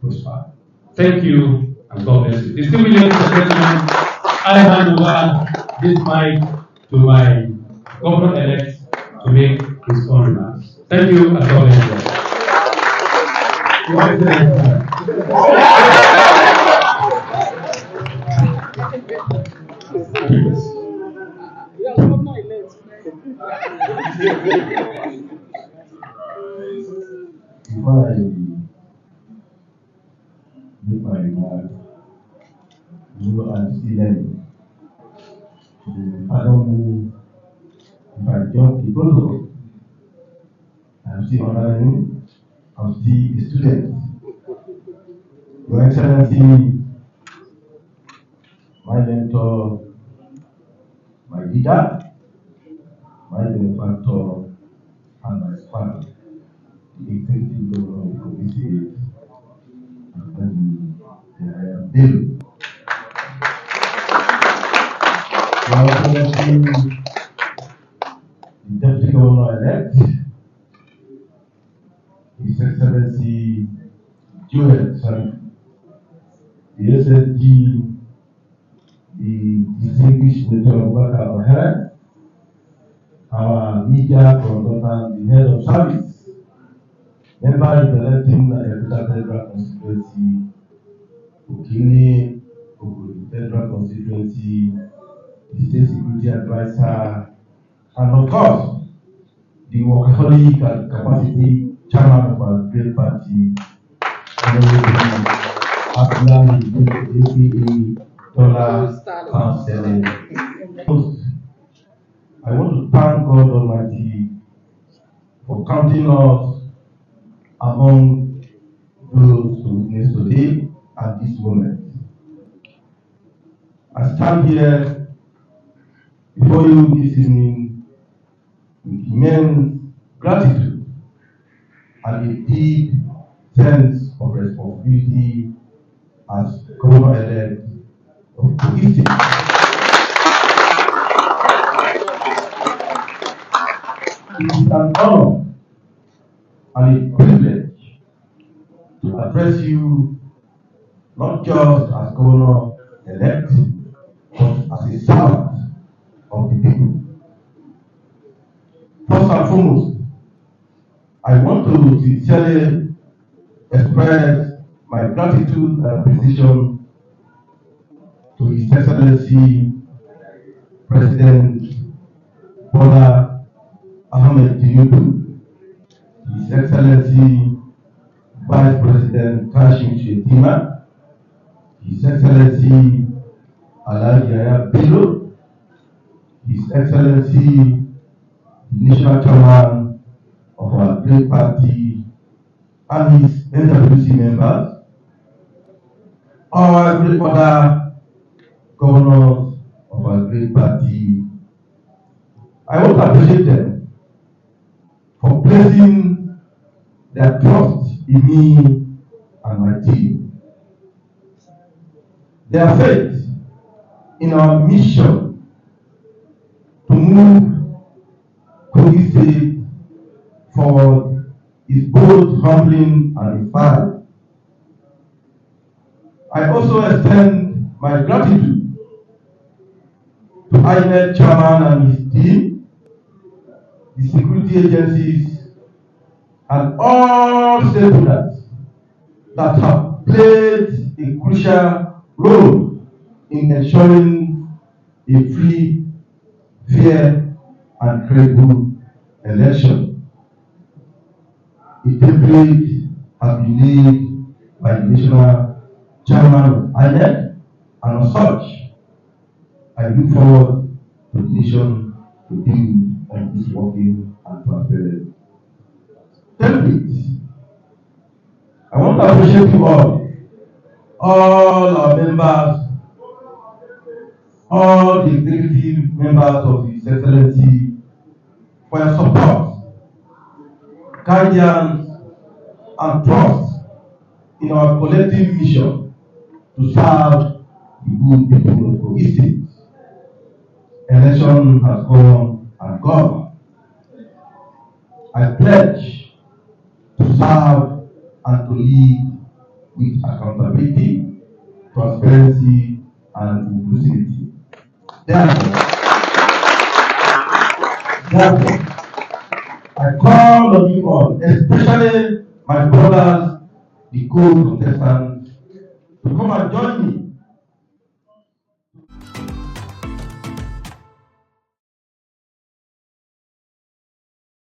prosper. Thank you, and God bless you. Distinguished ladies and gentlemen, I hand over this mic to my governor-elect to make his own remarks. Thank you, and God bless you. Before I make my remarks, I'm still learning. Pardon me if I jump the protocol. I'm still learning. I'm still a student. Your Excellency, my mentor, my leader, my benefactor, and my father, the executive governor of Kogi State, and Yahaya Bello. Your Excellency, the Deputy Governor-elect, His Excellency Joel, the SSG, the distinguished Senator Yahaya, our media consultant, the head of service, member representing the Federal Constituency, Okini, the Federal Constituency, the State Security Advisor, and of course, the workaholic and capacity chairman of our great party, Abdullah aka Dollar Council. I want to thank God Almighty for counting us among those who witness today at this moment. I stand here before you this evening with immense gratitude and a deep sense of responsibility as governor-elect of Kogi State. It is an honor and a privilege to address you not just as governor-elect, but as a servant of the people. First and foremost, I want to sincerely express my gratitude and appreciation to His Excellency President Bola Ahmed Tinubu, His Excellency Vice President Kashim Shettima, His Excellency Yahaya Bello, His Excellency the National Chairman of our great party, and his NWC members, all every other governors of our great party. I want to appreciate them for placing their trust in me and my team. Their faith in our mission to move Kogi State forward is both humbling and inspiring. I also extend my gratitude to INEC Chairman and his team, the security agencies, and all stakeholders that have played a crucial role in ensuring a free, fair, and credible election. A template has been laid by the National Chairman of INEC, and as such, I look forward to the nation to build on this working and transparent template. I want to appreciate you all our members, all the executive members of His Excellency, for your support, guidance, and trust in our collective mission to serve the good people of Kogi State. Election has gone and gone. I pledge to serve and to lead with accountability, transparency, and inclusivity. Therefore, I call on you all, especially my brothers, the co-contestants, to come and join me